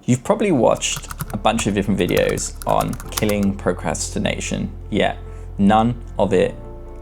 You've probably watched a bunch of different videos on killing procrastination, yet none of it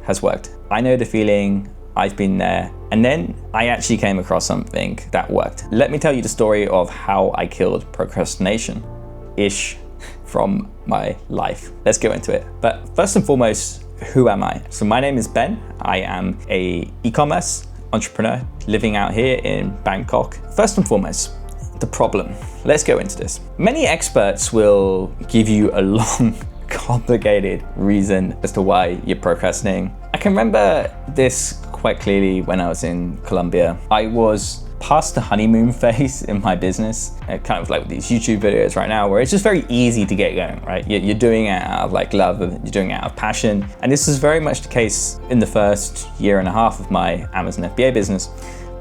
has worked. I know the feeling, I've been there, and then I actually came across something that worked. Let me tell you the story of how I killed procrastination-ish from my life. Let's go into it. But first and foremost, who am I? So my name is Ben. I am an e-commerce entrepreneur living out here in Bangkok. First and foremost, the problem. Let's go into this. Many experts will give you a long, complicated reason as to why you're procrastinating. I can remember this quite clearly when I was in Colombia. I was past the honeymoon phase in my business, kind of like with these YouTube videos right now, where it's just very easy to get going, right? You're doing it out of like love, you're doing it out of passion. And this is very much the case in the first year and a half of my Amazon FBA business,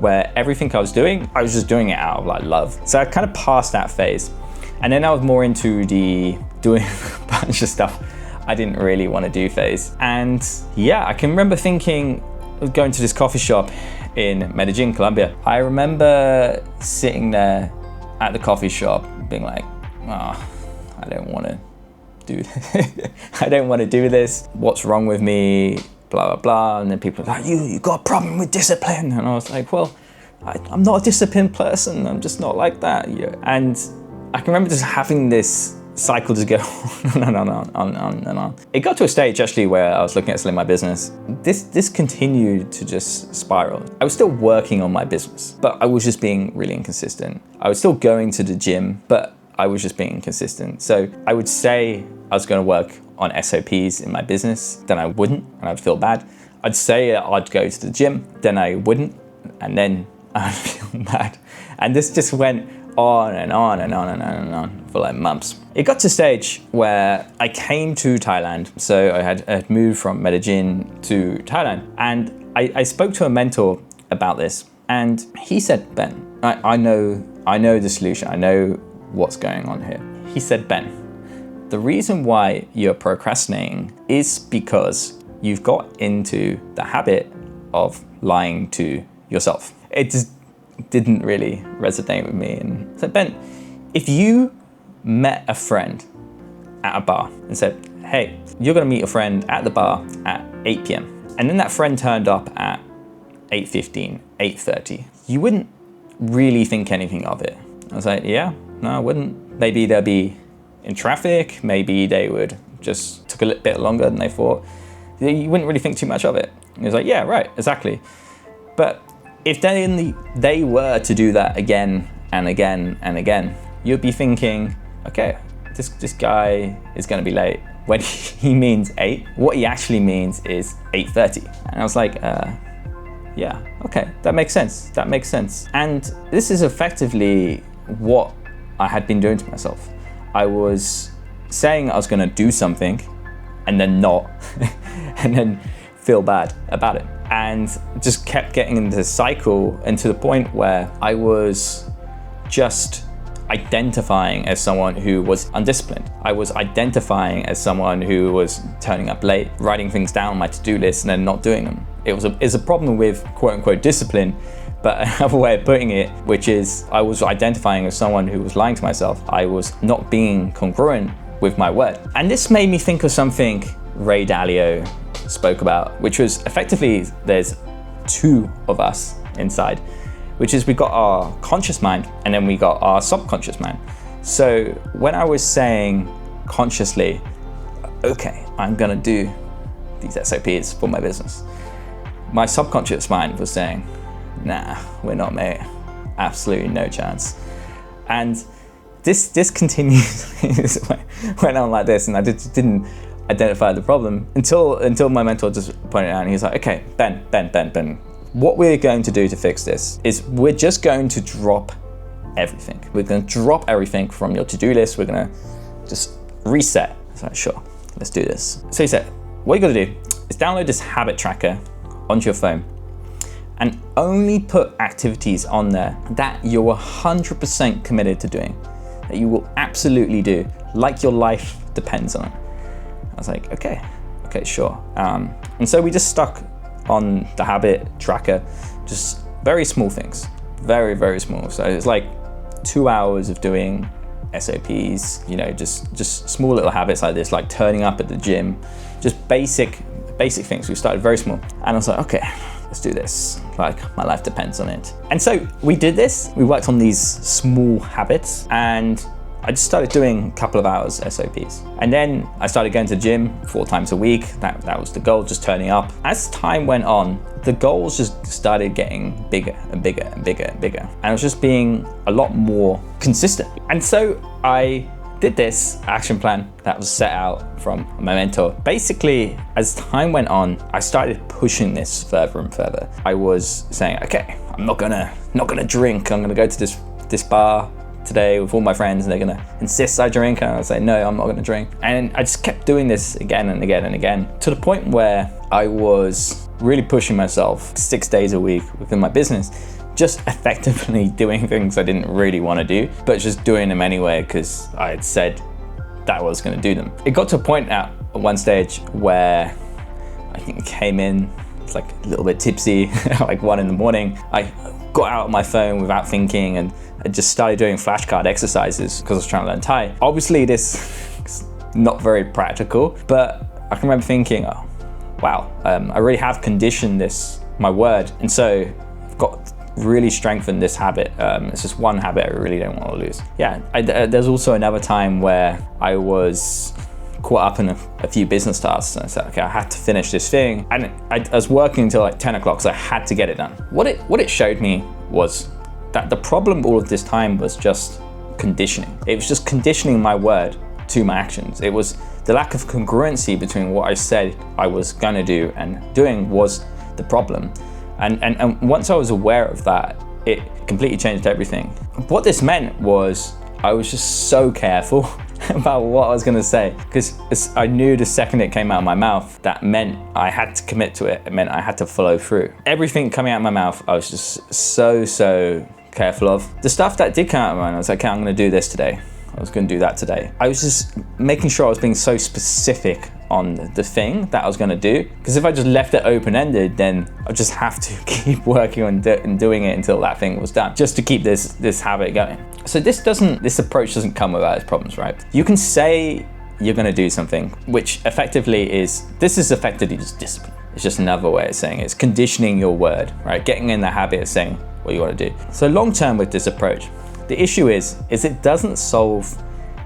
where everything I was doing, I was just doing it out of like love. So I kind of passed that phase. And then I was more into the doing a bunch of stuff I didn't really want to do phase. And yeah, I can remember thinking, going to this coffee shop in Medellin, Colombia. I remember sitting there at the coffee shop being like, oh, I don't want to do this. I don't want to do this. What's wrong with me? Blah, blah, blah. And then people are like, you got a problem with discipline. And I was like, well, I'm not a disciplined person. I'm just not like that. Yeah. And I can remember just having this cycle just go on and on. It got to a stage actually where I was looking at selling my business. This continued to just spiral. I was still working on my business, but I was just being really inconsistent. I was still going to the gym, but I was just being inconsistent. So I would say I was going to work on SOPs in my business, then I wouldn't, and I'd feel bad. I'd say I'd go to the gym, then I wouldn't, and then I'd feel bad. And this just went on and on and on and on and on for like months. It got to a stage where I came to Thailand. So I had moved from Medellin to Thailand, and I spoke to a mentor about this, and he said, Ben, I know the solution. I know what's going on here. He said, Ben, the reason why you're procrastinating is because you've got into the habit of lying to yourself. It just didn't really resonate with me. And I said, Ben, if you met a friend at a bar and said, hey, you're gonna meet a friend at the bar at 8 p.m. and then that friend turned up at 8:15, 8:30, you wouldn't really think anything of it. I was like, yeah, no, I wouldn't. Maybe they'll be in traffic, maybe they would just took a little bit longer than they thought. You wouldn't really think too much of it. He was like, yeah, right, exactly. But if they were to do that again and again and again, you'd be thinking, okay, this guy is going to be late. When he means 8, what he actually means is 8:30. And I was like, yeah, okay, that makes sense. That makes sense. And this is effectively what I had been doing to myself. I was saying I was going to do something and then not, and then feel bad about it. And just kept getting into this cycle, and to the point where I was just identifying as someone who was undisciplined. I was identifying as someone who was turning up late, writing things down on my to-do list and then not doing them. It's a problem with quote unquote discipline, but another way of putting it, which is I was identifying as someone who was lying to myself. I was not being congruent with my word. And this made me think of something Ray Dalio spoke about, which was effectively there's two of us inside, which is we got our conscious mind and then we got our subconscious mind. So when I was saying consciously, okay, I'm gonna do these SOPs for my business, my subconscious mind was saying, nah, we're not, mate. Absolutely no chance. And this continues went on like this, and I didn't identify the problem until my mentor just pointed it out, and he was like, okay, Ben, what we're going to do to fix this is we're just going to drop everything. We're going to drop everything from your to-do list. We're going to just reset. I was like, sure, let's do this. So he said, what you got to do is download this habit tracker onto your phone and only put activities on there that you're 100% committed to doing, that you will absolutely do, like your life depends on it. I was like, okay, sure. And so we just stuck on the habit tracker, just very small things, very, very small. So it's like 2 hours of doing SOPs, you know, just small little habits like this, like turning up at the gym, just basic things. We started very small. And I was like, okay, let's do this. Like, my life depends on it. And so we did this. We worked on these small habits, and I just started doing a couple of hours SOPs. And then I started going to the gym 4 times a week. That was the goal, just turning up. As time went on, the goals just started getting bigger and bigger and bigger and bigger. And I was just being a lot more consistent. And so I did this action plan that was set out from my mentor. Basically, as time went on, I started pushing this further and further. I was saying, okay, I'm not gonna drink. I'm gonna go to this bar today with all my friends, and they're gonna insist I drink, and I was like, no, I'm not gonna drink. And I just kept doing this again and again and again, to the point where I was really pushing myself 6 days a week within my business, just effectively doing things I didn't really want to do, but just doing them anyway because I had said that I was going to do them. It got to a point at one stage where I think it came in, it's like a little bit tipsy, like 1 a.m. I got out of my phone without thinking, and I just started doing flashcard exercises because I was trying to learn Thai. Obviously this is not very practical, but I can remember thinking, oh, wow, I really have conditioned my word. And so I've got really strengthened this habit. It's just one habit I really don't want to lose. Yeah, there's also another time where I was caught up in a few business tasks, and I said, okay, I had to finish this thing. And I was working until like 10 o'clock, so I had to get it done. What it showed me was that the problem all of this time was just conditioning. It was just conditioning my word to my actions. It was the lack of congruency between what I said I was gonna do and doing was the problem. And once I was aware of that, it completely changed everything. What this meant was I was just so careful about what I was gonna say, because I knew the second it came out of my mouth, that meant I had to commit to it. It meant I had to follow through. Everything coming out of my mouth, I was just so careful of. The stuff that did come out of my mind, I was like, okay, I'm gonna do this today. I was gonna do that today. I was just making sure I was being so specific on the thing that I was gonna do, because if I just left it open-ended, then I'd just have to keep working on and doing it until that thing was done, just to keep this habit going. So this approach doesn't come without its problems, right? You can say you're gonna do something, which effectively is effectively just discipline. It's just another way of saying it. It's conditioning your word, right? Getting in the habit of saying what you wanna do. So long-term with this approach, the issue is it doesn't solve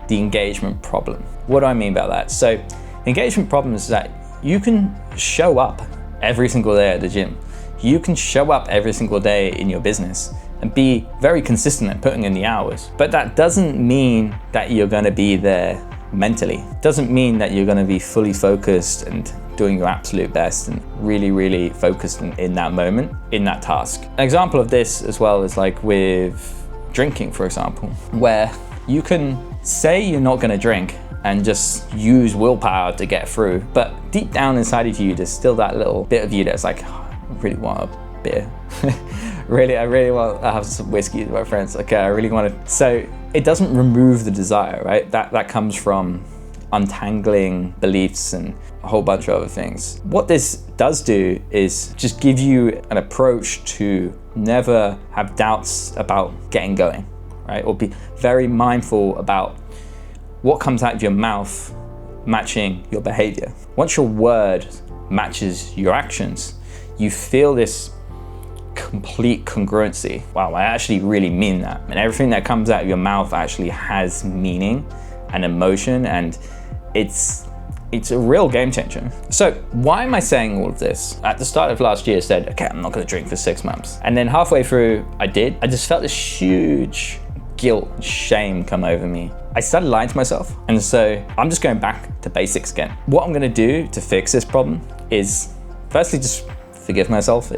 the engagement problem. What do I mean by that? So the engagement problem is that you can show up every single day at the gym. You can show up every single day in your business and be very consistent at putting in the hours. But that doesn't mean that you're gonna be there mentally. It doesn't mean that you're gonna be fully focused and doing your absolute best and really focused in that moment, in that task. An example of this as well is like with drinking, for example, where you can say you're not gonna drink and just use willpower to get through, but deep down inside of you, there's still that little bit of you that's like, oh, I really want a beer. I really want to have some whiskey with my friends. Okay, I really want to. So it doesn't remove the desire, right? That comes from untangling beliefs and a whole bunch of other things. What this does do is just give you an approach to never have doubts about getting going, right? Or be very mindful about what comes out of your mouth matching your behavior. Once your word matches your actions, you feel this complete congruency. Wow, I actually really mean that. And everything that comes out of your mouth actually has meaning and emotion, and it's a real game changer. So why am I saying all of this? At the start of last year, I said, okay, I'm not gonna drink for 6 months. And then halfway through, I did. I just felt this huge guilt and shame come over me. I started lying to myself. And so I'm just going back to basics again. What I'm gonna do to fix this problem is firstly, just forgive myself.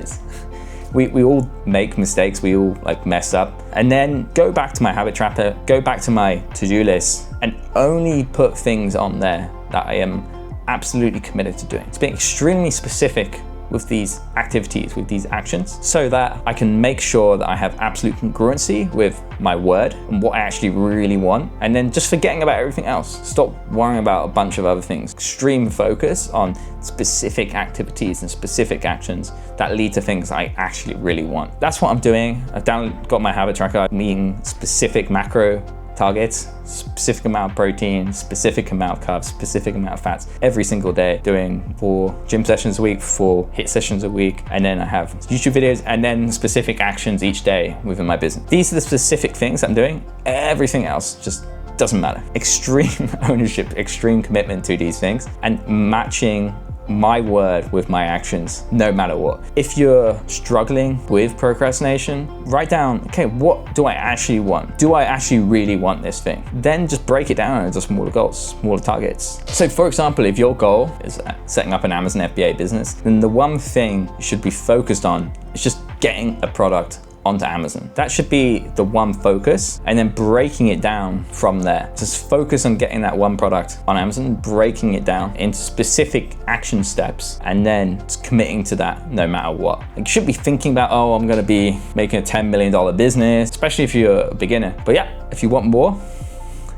We all make mistakes, we all like mess up. And then go back to my habit tracker, go back to my to-do list, and only put things on there that I am absolutely committed to doing. It's being extremely specific with these activities, with these actions, so that I can make sure that I have absolute congruency with my word and what I actually really want, and then just forgetting about everything else. Stop worrying about a bunch of other things. Extreme focus on specific activities and specific actions that lead to things I actually really want. That's what I'm doing. I've got my habit tracker, meeting specific macro targets, specific amount of protein, specific amount of carbs, specific amount of fats every single day, doing 4 gym sessions a week, 4 HIIT sessions a week, and then I have YouTube videos and then specific actions each day within my business. These are the specific things I'm doing. Everything else just doesn't matter. Extreme ownership, extreme commitment to these things, and matching my word with my actions, no matter what. If you're struggling with procrastination, write down, okay, what do I actually want? Do I actually really want this thing? Then just break it down into smaller goals, smaller targets. So for example, if your goal is setting up an Amazon FBA business, then the one thing you should be focused on is just getting a product onto Amazon. That should be the one focus, and then breaking it down from there. Just focus on getting that one product on Amazon, breaking it down into specific action steps, and then just committing to that no matter what. Like, you shouldn't be thinking about, oh, I'm gonna be making a $10 million business, especially if you're a beginner. But yeah, if you want more,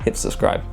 hit subscribe.